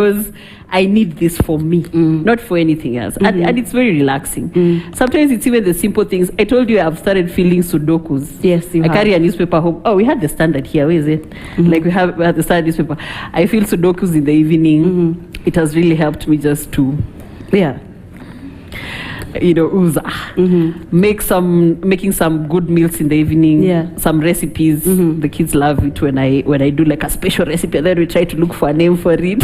knows I need this for me, not for anything else. And it's very relaxing. Sometimes it's even the simple things. I told you I've started feeling Sudokus. Yes, you I have. carry a newspaper home. Oh, we had the Standard here. Where is it? Like we had the Standard newspaper. I feel Sudokus in the evening. It has really helped me just to, making some good meals in the evening, some recipes. The kids love it when I do like a special recipe, and then we try to look for a name for it.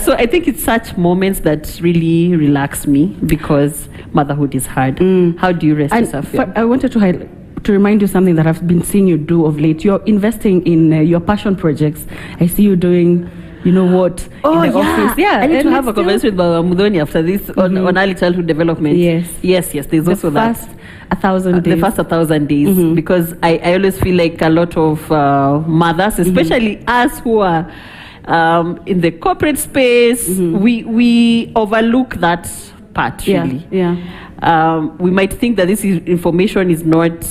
So I think it's such moments that really relax me, because motherhood is hard. How do you rest yourself? I wanted to remind you something that I've been seeing you do of late. You're investing in your passion projects. I see you doing, you know what, in the office. I need to have a conversation with Baba Mudhoni after this on early childhood development. Yes. There's also that. The first 1,000 days. Because I always feel like a lot of mothers, especially us who are in the corporate space, we overlook that part, really. We might think that this information is not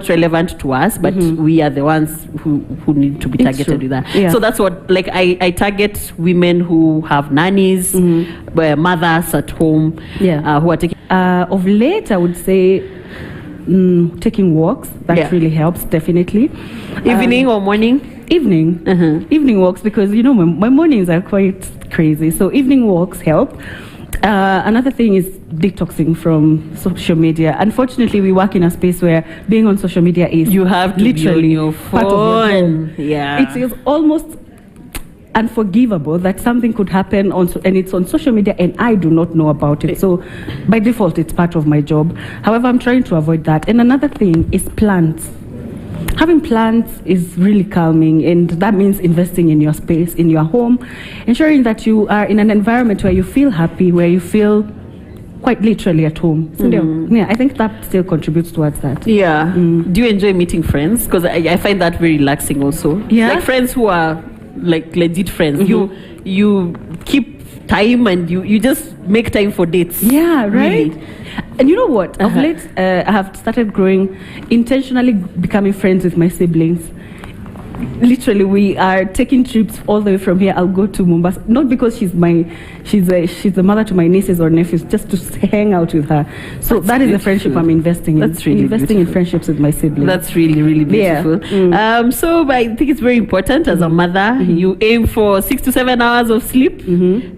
relevant to us, but we are the ones who need to be targeted with that. So that's what, I target women who have nannies, mothers at home, who are taking. Of late, I would say taking walks. That really helps, definitely. Evening or morning? Evening. Evening walks, because my mornings are quite crazy. So evening walks help. Another thing is detoxing from social media. Unfortunately, we work in a space where being on social media is you have to literally be on your phone. Part of your job. It is almost unforgivable that something could happen and it's on social media and I do not know about it. So by default, it's part of my job. However, I'm trying to avoid that. And another thing is plants. Having plants is really calming, and that means investing in your space, in your home, ensuring that you are in an environment where you feel happy, where you feel quite literally at home. I think that still contributes towards that. Do you enjoy meeting friends? Because I find that very relaxing also. Like friends who are like legit friends. You keep time and you just make time for dates. Really. And you know what? Of late, I have started intentionally becoming friends with my siblings. Literally, we are taking trips all the way from here. I'll go to Mombasa, not because she's the mother to my nieces or nephews, just to hang out with her. So that is the friendship I'm investing in. That's really investing beautiful. in friendships with my siblings. That's really, really beautiful. So I think it's very important as a mother. You aim for 6 to 7 hours of sleep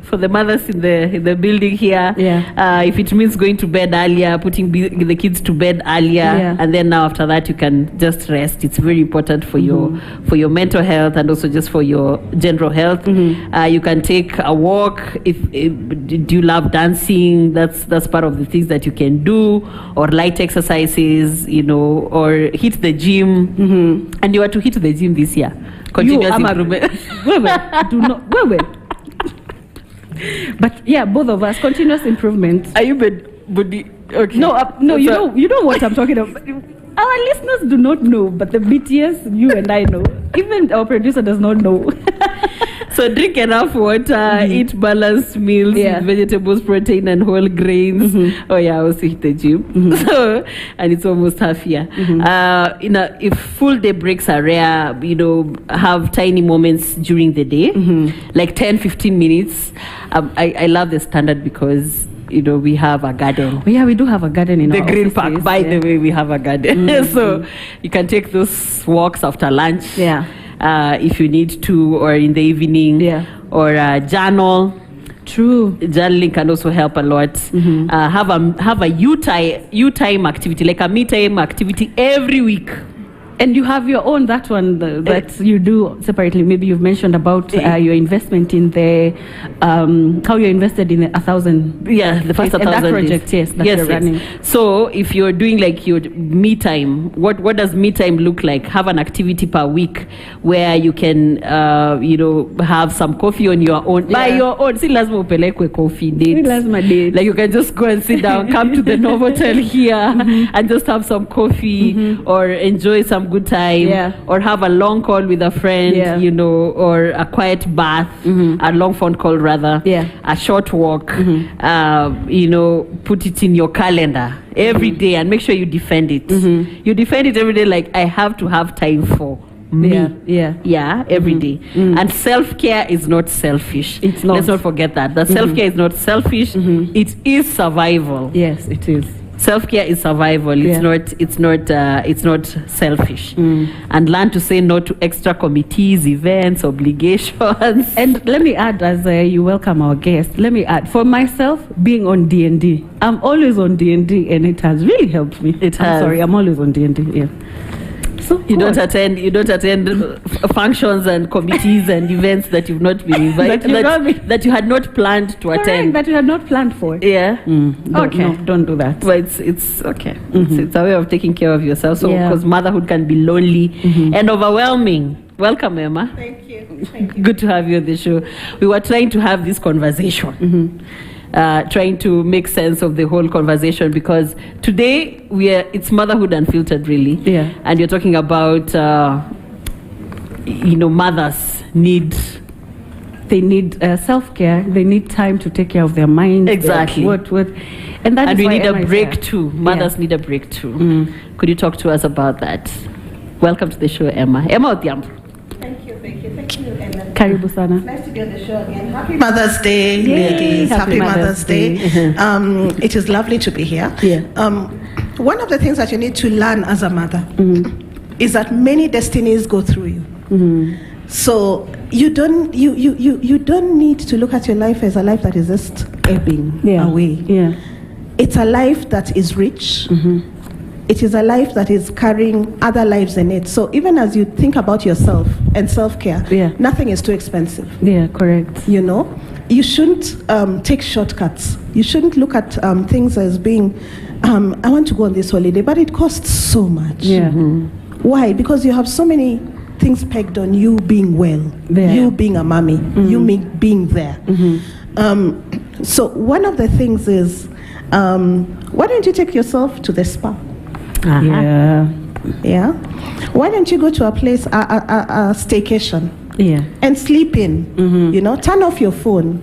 for the mothers in the building here. If it means going to bed earlier, putting the kids to bed earlier, and then now after that you can just rest. It's very important for your mental health and also just for your general health. You can take a walk. Do you love dancing? That's part of the things that you can do, or light exercises, or hit the gym. And you are to hit the gym this year. Continuous improvement. But both of us, continuous improvement. Are you body? Okay. No. You know what I'm talking about. Our listeners do not know, but the BTS, you and I know. Even our producer does not know. So drink enough water, eat balanced meals with vegetables, protein, and whole grains. I also hit the gym. So, and it's almost half year. If full day breaks are rare, have tiny moments during the day, like 10-15 minutes. I love the Standard because we have a garden. We do have a garden in the our Green offices, Park. By the way, we have a garden. So you can take those walks after lunch. If you need to, or in the evening. Or journal. True. Journaling can also help a lot. Have a you time activity, like a me time activity every week. And you have your own, that one that you do separately. Maybe you've mentioned about your investment in how you invested in 1,000. The first 1,000 that project, that you're running. So if you're doing like your me time, what does me time look like? Have an activity per week where you can, have some coffee on your own. By your own. Si lazima upelekwe coffee date. Like you can just go and sit down, come to the Novotel here and just have some coffee or enjoy some good time, or have a long call with a friend, or a quiet bath, a long phone call rather, a short walk, put it in your calendar every day and make sure you defend it. You defend it every day, like I have to have time for me. Every day. And self-care is not selfish. It's not. Let's not forget that. That self-care is not selfish. It is survival. Yes, it is. Self-care is survival. It's not selfish. And learn to say no to extra committees, events, obligations. And let me add, as you welcome our guest, let me add, for myself, being on D&D, I'm always on D&D, and it has really helped me. I'm always on D&D. Yeah. So you don't attend functions and committees and events that you've not been invited, that you had not planned to attend. That you had not planned for. Yeah. Don't do that. But it's okay. It's a way of taking care of yourself. So because motherhood can be lonely and overwhelming. Welcome, Emma. Thank you. Good to have you on the show. We were trying to have this conversation. Trying to make sense of the whole conversation, because today it's motherhood unfiltered, really. And you're talking about mothers need self-care. They need time to take care of their minds. Exactly. And we need a break too. Mothers need a break too. Could you talk to us about that? Welcome to the show, Emma. Emma Odhiambo. Thank you, Ellen. Karibu sana. Nice to be on the show again. Happy Mother's Day, ladies. Happy Mother's Day. It is lovely to be here. One of the things that you need to learn as a mother is that many destinies go through you. So you don't need to look at your life as a life that is just ebbing away. It's a life that is rich. It is a life that is carrying other lives in it. So even as you think about yourself and self-care, nothing is too expensive. Yeah, correct. You shouldn't take shortcuts. You shouldn't look at things as being, I want to go on this holiday, but it costs so much. Why? Because you have so many things pegged on you being well, you being a mommy, you being there. So one of the things is, why don't you take yourself to the spa? Why don't you go to a place, a staycation, and sleep in? Turn off your phone.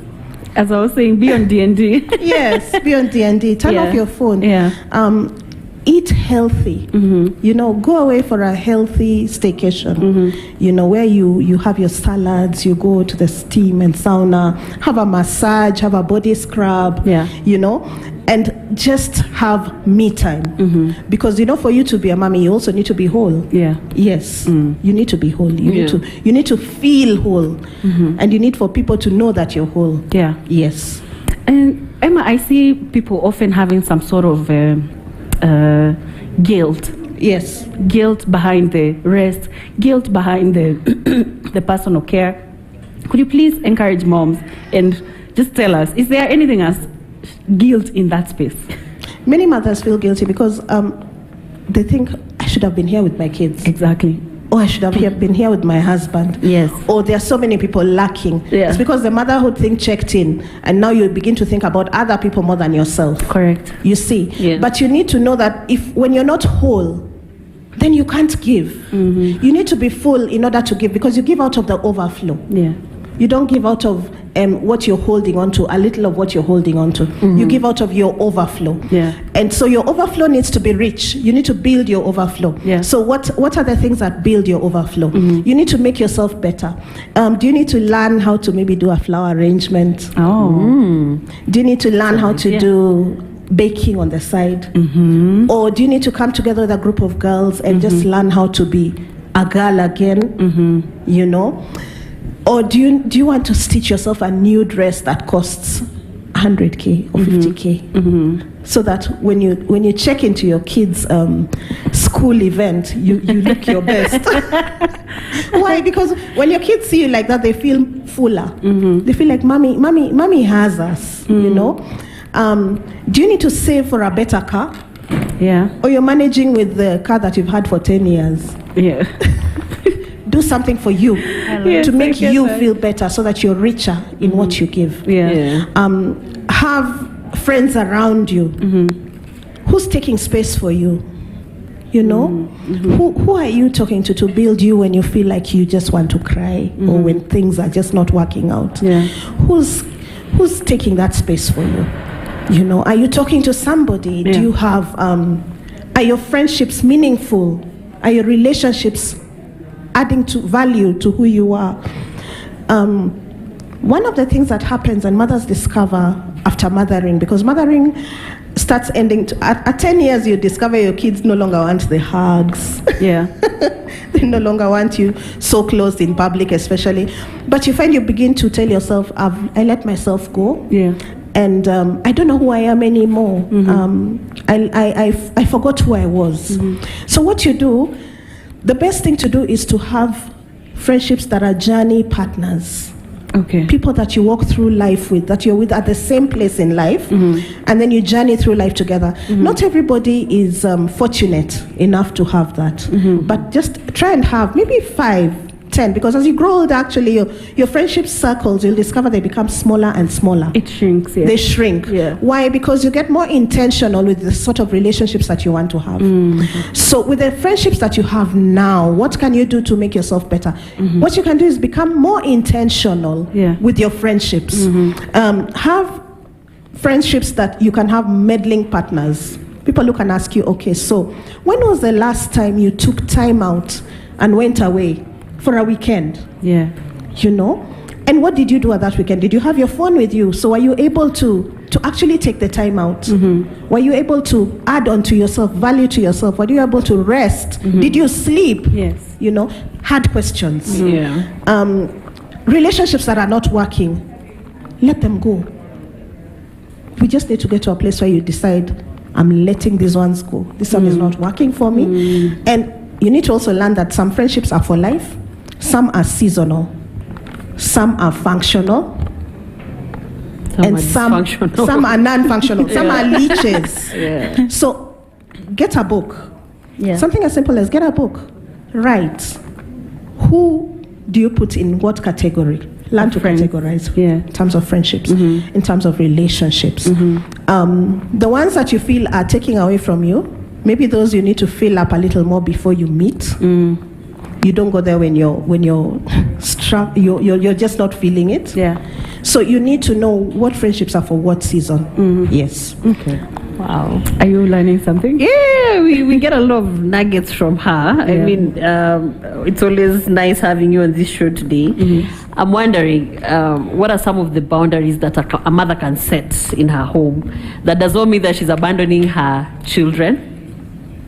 As I was saying, be on D&D. Yes, be on D&D. Turn off your phone. Eat healthy. Go away for a healthy staycation. Where you have your salads, you go to the steam and sauna, have a massage, have a body scrub. And just have me time. Because for you to be a mommy, you also need to be whole. Yes. You need to be whole. You need to feel whole. And you need for people to know that you're whole. Yes. And Emma, I see people often having some sort of guilt. Yes. Guilt behind the rest, guilt behind the personal care. Could you please encourage moms and just tell us, is there anything else guilt in that space? Many mothers feel guilty because they think, I should have been here with my kids. Exactly. Or I should have been here with my husband. Yes. Or there are so many people lacking. It's because the motherhood thing checked in, and now you begin to think about other people more than yourself. Correct. You see. But you need to know that when you're not whole, then you can't give. You need to be full in order to give, because you give out of the overflow. You don't give out of what you're holding on to, a little of what you're holding on to. You give out of your overflow. And so your overflow needs to be rich. You need to build your overflow. So what are the things that build your overflow? You need to make yourself better. Do you need to learn how to maybe do a flower arrangement? Do you need to learn how to do baking on the side? Or do you need to come together with a group of girls and just learn how to be a girl again? Or do you want to stitch yourself a new dress that costs 100K or 50K? So that when you check into your kids' school event, you look your best. Why? Because when your kids see you like that, they feel fuller. They feel like mommy has us. Do you need to save for a better car? Or you're managing with the car that you've had for 10 years? Do something for you to make you feel better, so that you're richer in what you give. Have friends around you who's taking space for you. Who are you talking to build you when you feel like you just want to cry, or when things are just not working out? Who's taking that space for you? Are you talking to somebody? Do you have are your friendships meaningful? Are your relationships, adding to value to who you are. One of the things that happens and mothers discover after mothering, because mothering starts ending at 10 years, you discover your kids no longer want the hugs. Yeah. They no longer want you so close in public, especially. But you find you begin to tell yourself, I let myself go. Yeah. And I don't know who I am anymore. I forgot who I was. So what you do, the best thing to do is to have friendships that are journey partners. Okay. People that you walk through life with, that you're with at the same place in life, and then you journey through life together. Not everybody is fortunate enough to have that, but just try and have maybe 5, 10, because as you grow older, actually your friendship circles, you'll discover they become smaller and smaller. It shrinks. Yeah. They shrink. Yeah. Why? Because you get more intentional with the sort of relationships that you want to have. So with the friendships that you have now, what can you do to make yourself better? What you can do is become more intentional with your friendships. Have friendships that you can have meddling partners. People who can ask you, okay, so when was the last time you took time out and went away for a weekend? Yeah. You know? And what did you do at that weekend? Did you have your phone with you? So were you able to actually take the time out? Were you able to add on to yourself, value to yourself? Were you able to rest? Did you sleep? Yes. You know, hard questions. Yeah. Relationships that are not working, let them go. We just need to get to a place where you decide, I'm letting these ones go. This one is not working for me. And you need to also learn that some friendships are for life, some are seasonal, some are functional, and some are non-functional. Some are leeches. So get a book. Something as simple as get a book. Write. Who do you put in what category? Learn to categorize in terms of friendships, in terms of relationships. The ones that you feel are taking away from you, maybe those you need to fill up a little more before you meet. You don't go there when you're just not feeling it. So you need to know what friendships are for what season. Yes. Okay. Wow. Are you learning something? Yeah, we get a lot of nuggets from her. I mean, it's always nice having you on this show today. I'm wondering, what are some of the boundaries that a mother can set in her home? That does not mean that she's abandoning her children.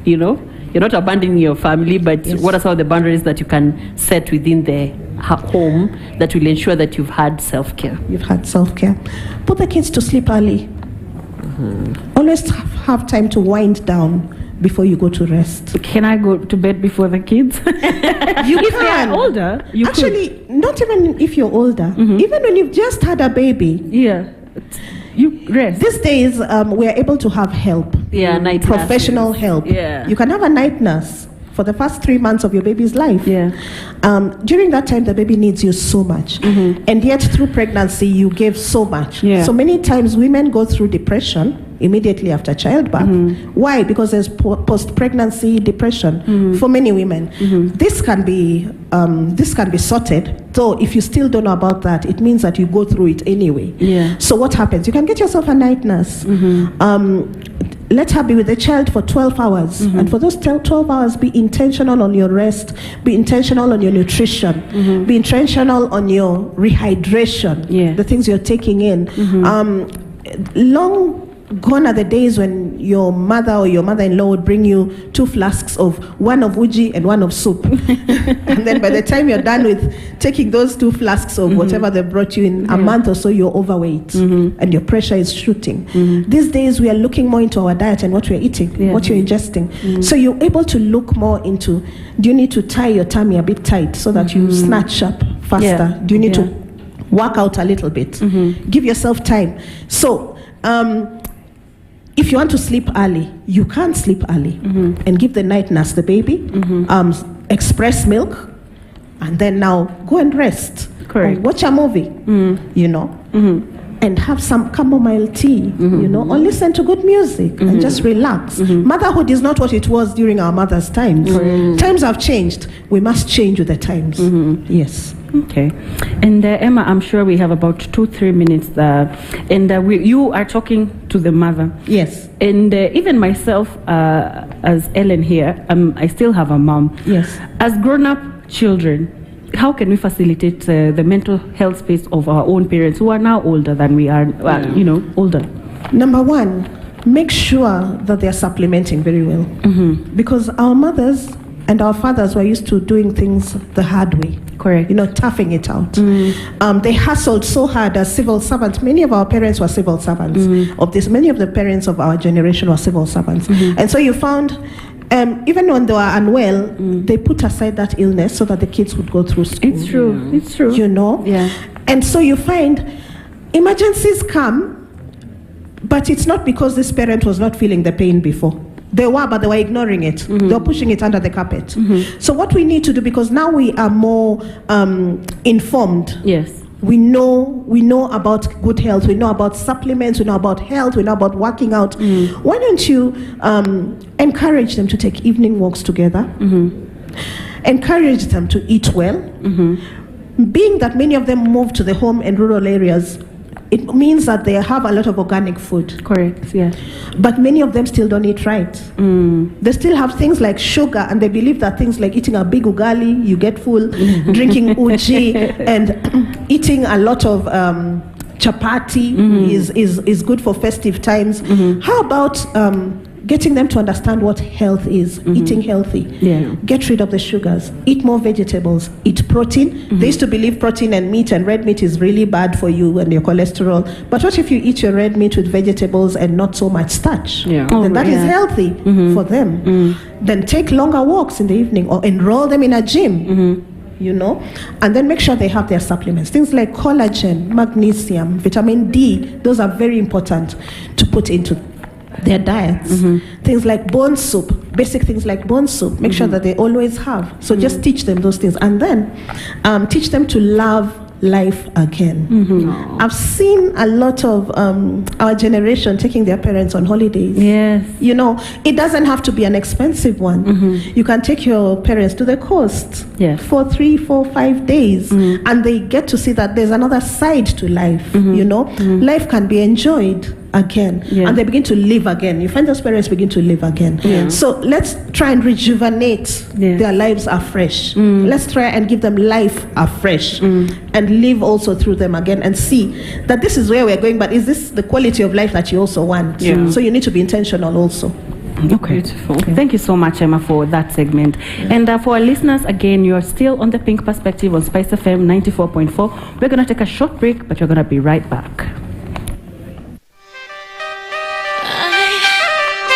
You know, you're not abandoning your family, but what are some of the boundaries that you can set within her home that will ensure that you've had self-care? You've had self-care. Put the kids to sleep early. Always have time to wind down before you go to rest. Can I go to bed before the kids? You if they are older, you could. Not even if you're older. Even when you've just had a baby. You rest. These days, we are able to have help. Night professional nurses. help. Yeah. You can have a night nurse for the first 3 months of your baby's life. During that time, the baby needs you so much. And yet, through pregnancy, you gave so much. So many times, women go through depression immediately after childbirth. Why? Because there's post-pregnancy depression for many women. This can be sorted. So if you still don't know about that, it means that you go through it anyway. So what happens? You can get yourself a night nurse. Let her be with the child for 12 hours. And for those 12 hours, be intentional on your rest, be intentional on your nutrition, be intentional on your rehydration, the things you're taking in. Long gone are the days when your mother or your mother-in-law would bring you 2 flasks of one of uji and one of soup. And then by the time you're done with taking those 2 flasks of whatever they brought you in a month or so, you're overweight and your pressure is shooting. These days we are looking more into our diet and what we're eating, what you're ingesting. So you're able to look more into, do you need to tie your tummy a bit tight so that you snatch up faster? Do you need to work out a little bit? Give yourself time. So if you want to sleep early, you can sleep early and give the night nurse the baby, express milk, and then now go and rest. Correct. Or watch a movie, you know, and have some chamomile tea, you know, or listen to good music and just relax. Motherhood is not what it was during our mother's times. Times have changed. We must change with the times. Yes. Okay. And Emma, I'm sure we have about 2-3 minutes and you are talking to the mother. Yes. And even myself, as Helen here, I still have a mom. Yes. As grown up children, how can we facilitate the mental health space of our own parents who are now older than we are, older? Number one, make sure that they're supplementing very well. Because our mothers and our fathers were used to doing things the hard way. Correct. Toughing it out. They hustled so hard as civil servants. Many of our parents were civil servants. Many of the parents of our generation were civil servants. And so you found, even when they were unwell, they put aside that illness so that the kids would go through school. It's true. It's true. Yeah. And so you find emergencies come, but it's not because this parent was not feeling the pain before. They were, but they were ignoring it. They were pushing it under the carpet. So what we need to do, because now we are more informed. Yes. We know about good health. We know about supplements. We know about health. We know about working out. Why don't you encourage them to take evening walks together? Encourage them to eat well. Being that many of them move to the home and rural areas, it means that they have a lot of organic food. Correct, yeah. But many of them still don't eat right. They still have things like sugar, and they believe that things like eating a big ugali, you get full, drinking uji, and eating a lot of chapati is good for festive times. How about getting them to understand what health is, eating healthy, get rid of the sugars, eat more vegetables, eat protein. They used to believe protein and meat and red meat is really bad for you and your cholesterol. But what if you eat your red meat with vegetables and not so much starch? Then that is healthy for them. Then take longer walks in the evening or enroll them in a gym. And then make sure they have their supplements. Things like collagen, magnesium, vitamin D, those are very important to put into their diets. Things like bone soup, basic things like bone soup, make sure that they always have. So just teach them those things, and then teach them to love life again. I've seen a lot of our generation taking their parents on holidays. Yes. It doesn't have to be an expensive one. You can take your parents to the coast for 3, 4, 5 days, and they get to see that there's another side to life. Life can be enjoyed again, and they begin to live again. You find those parents begin to live again. So let's try and rejuvenate their lives afresh. Let's try and give them life afresh, and live also through them again, and see that this is where we're going, but is this the quality of life that you also want? So you need to be intentional also. Okay. Beautiful. Okay. Thank you so much, Emma, for that segment. And for our listeners, again, you're still on The Pink Perspective on SpiceFM 94.4. We're going to take a short break, but we're going to be right back.